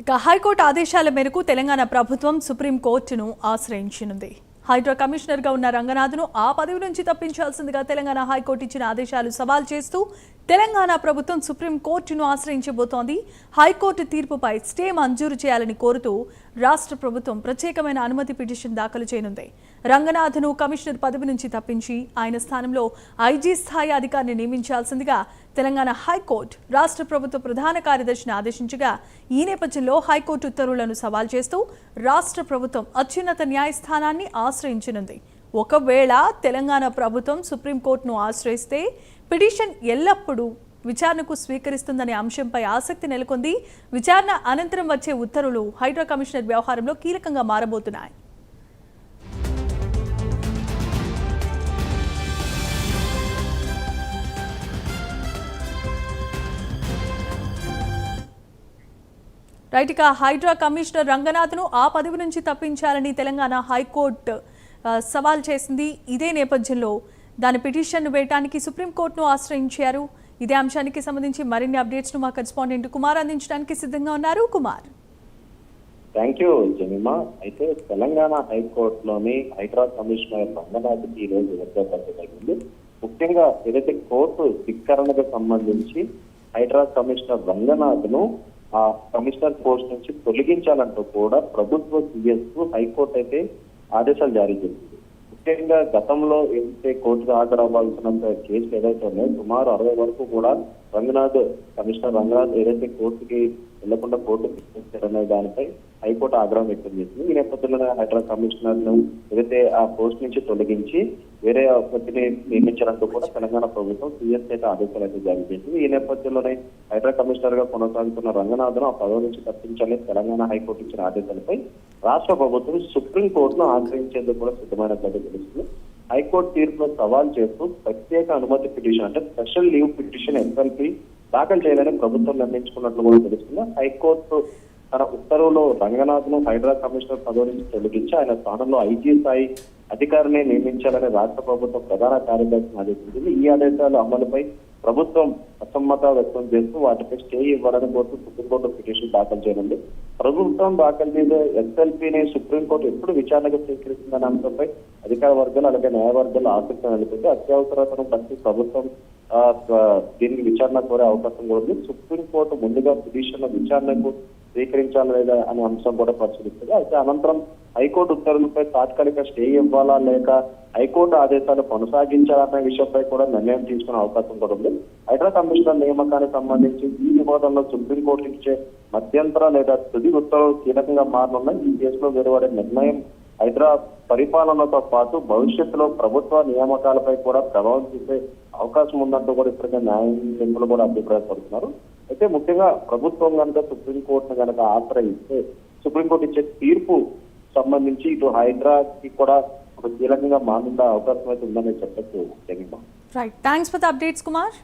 ఇక హైకోర్టు ఆదేశాల మేరకు తెలంగాణ ప్రభుత్వం సుప్రీంకోర్టును ఆశ్రయించనుంది. హైడ్రా కమిషనర్గా ఉన్న రంగనాథ్ను ఆ పదవి నుంచి తప్పించాల్సిందిగా తెలంగాణ హైకోర్టు ఇచ్చిన ఆదేశాలు సవాల్ చేస్తూ తెలంగాణ ప్రభుత్వం సుప్రీంకోర్టును ఆశ్రయించబోతోంది. హైకోర్టు తీర్పుపై స్టే మంజూరు చేయాలని కోరుతూ రాష్ట్ర ప్రభుత్వం ప్రత్యేకమైన అనుమతి పిటిషన్ దాఖలు చేయనుంది. రంగనాథ్ను కమిషనర్ పదవి నుంచి తప్పించి ఆయన స్థానంలో ఐజీ స్థాయి అధికారిని నియమించాల్సిందిగా తెలంగాణ హైకోర్టు రాష్ట్ర ప్రభుత్వ ప్రధాన కార్యదర్శిని ఆదేశించగా ఈ నేపథ్యంలో హైకోర్టు ఉత్తర్వులను సవాల్ చేస్తూ రాష్ట్ర ప్రభుత్వం అత్యున్నత న్యాయస్థానాన్ని ఆశ్రయించనుంది. ఒకవేళ తెలంగాణ ప్రభుత్వం సుప్రీంకోర్టును ఆశ్రయిస్తే పిటిషన్ ఎల్లప్పుడూ విచారణకు స్వీకరిస్తుందనే అంశంపై ఆసక్తి నెలకొంది. విచారణ అనంతరం వచ్చే ఉత్తర్వులు హైడ్రా కమిషనర్ వ్యవహారంలో కీలకంగా మారబోతున్నాయి. రైట్, ఇక హైడ్రా కమిషనర్ రంగనాథ్ను ఆ పదవి నుంచి తప్పించాలని తెలంగాణ హైకోర్టు సవాల్ చేసింది. ఇదే నేపథ్యంలో దాని పిటిషన్ వేయడానికి సుప్రీంకోర్టును ఆశ్రయించారు. ఇదే అంశానికి సంబంధించి మరిన్ని అప్డేట్స్ ను మా కరెస్పాండెంట్ కుమార్ అందించడానికి సిద్ధంగా ఉన్నారు. Kumar, thank you Jemimah. అయితే తెలంగాణ హైకోర్టులోని హైడ్రా కమిషనర్ రంగనాథ్కి ఈ రోజు జరిగింది. ముఖ్యంగా ఏదైతే కోర్టు ధిక్కరణకు సంబంధించి హైడ్రా కమిషనర్ రంగనాథ్ ను ఆ కమిషనర్ పోస్ట్ నుంచి తొలగించాలంటూ కూడా ప్రభుత్వ సిఎస్ కు హైకోర్టు అయితే ఆదేశాలు జారీ చేసింది. ముఖ్యంగా గతంలో ఏదైతే కోర్టుకు హాజరవ్వాల్సినంత కేసులు ఏదైతే ఉన్నాయో సుమారు 60 వరకు కూడా కమిషనర్ రంగనాథ్ ఏదైతే కోర్టుకి వెళ్లకుండా కోర్టు అనే దానిపై హైకోర్టు ఆగ్రహం వ్యక్తం చేసింది. ఈ నేపథ్యంలో హైడ్రా కమిషనర్ ను ఏదైతే ఆ పోస్ట్ నుంచి తొలగించి వేరే వ్యక్తిని నియమించాలంటూ కూడా తెలంగాణ ప్రభుత్వం సీఎస్ అయితే ఆదేశాలు అయితే జారీ చేసింది. ఈ నేపథ్యంలోనే హైడ్రా కమిషనర్ గా కొనసాగుతున్న రంగనాథ్ను ఆ పదవి నుంచి తప్పించాలని తెలంగాణ హైకోర్టు ఇచ్చిన ఆదేశాలపై రాష్ట్ర ప్రభుత్వం సుప్రీంకోర్టును ఆశ్రయించేందుకు కూడా సిద్ధమైనట్లయితే తెలుస్తుంది. హైకోర్టు తీర్పును సవాల్ చేస్తూ ప్రత్యేక అనుమతి పిటిషన్ అంటే స్పెషల్ లీవ్ పిటిషన్ ఎస్ఎల్పి దాఖలు చేయాలని ప్రభుత్వం నిర్ణయించుకున్నట్లు కూడా తెలుస్తుంది. హైకోర్టు తన ఉత్తర్వులో రంగనాథ్ ను హైడ్రా కమిషనర్ పదవి నుంచి తొలగించి ఆయన స్థానంలో ఐజీ స్థాయి అధికారిని నియమించాలని రాష్ట్ర ప్రభుత్వం ప్రధాన కార్యదర్శిని ఆదేశించింది. ఈ ఆదేశాల అమలుపై ప్రభుత్వం అసమ్మత వ్యక్తం చేస్తూ వాటిపై స్టే ఇవ్వాలని కోరుతూ సుప్రీంకోర్టు పిటిషన్ దాఖలు చేయనుంది. ప్రభుత్వం దాఖలు చేసే ఎస్ఎల్పీని సుప్రీంకోర్టు ఎప్పుడు విచారణకు స్వీకరిస్తుందనే అంశంపై అధికార వర్గాలు అలాగే న్యాయవర్గాలు ఆసక్తి నెలకొంది. అత్యవసరతను బట్టి ప్రభుత్వం దీనికి విచారణ కోరే అవకాశం కూడా ఉంది. సుప్రీంకోర్టు ముందుగా పిటిషన్ విచారణకు స్వీకరించాలా లేదా అనే అంశం కూడా పరిశీలిస్తుంది. అయితే అనంతరం హైకోర్టు ఉత్తర్వులపై తాత్కాలిక స్టే ఇవ్వాలా లేక హైకోర్టు ఆదేశాలు కొనసాగించాలనే విషయంపై కూడా నిర్ణయం తీసుకునే అవకాశం కూడా ఉంది. హైడ్రా కమిషనర్ నియామకానికి సంబంధించి ఈ వివాదంలో సుప్రీంకోర్టు ఇచ్చే మధ్యంతర లేదా తుది ఉత్తర్వులు కీలకంగా మారనున్నాయి. ఈ కేసులో వెలువడే నిర్ణయం హైడ్రా పరిపాలనతో పాటు భవిష్యత్తులో ప్రభుత్వ నియామకాలపై కూడా ప్రభావం చూపే అవకాశం ఉందంటూ కూడా ఇప్పటికే న్యాయ నిపుణులు కూడా అభిప్రాయపడుతున్నారు. అయితే ముఖ్యంగా ప్రభుత్వం కనుక సుప్రీంకోర్టును కనుక ఆశ్రయిస్తే సుప్రీంకోర్టు ఇచ్చే తీర్పు సంబంధించి ఇటు హైడ్రాకి కూడా ఒక కీలకంగా మారిందా అవకాశం అయితే ఉందని చెప్పచ్చు. Right, thanks for the updates Kumar.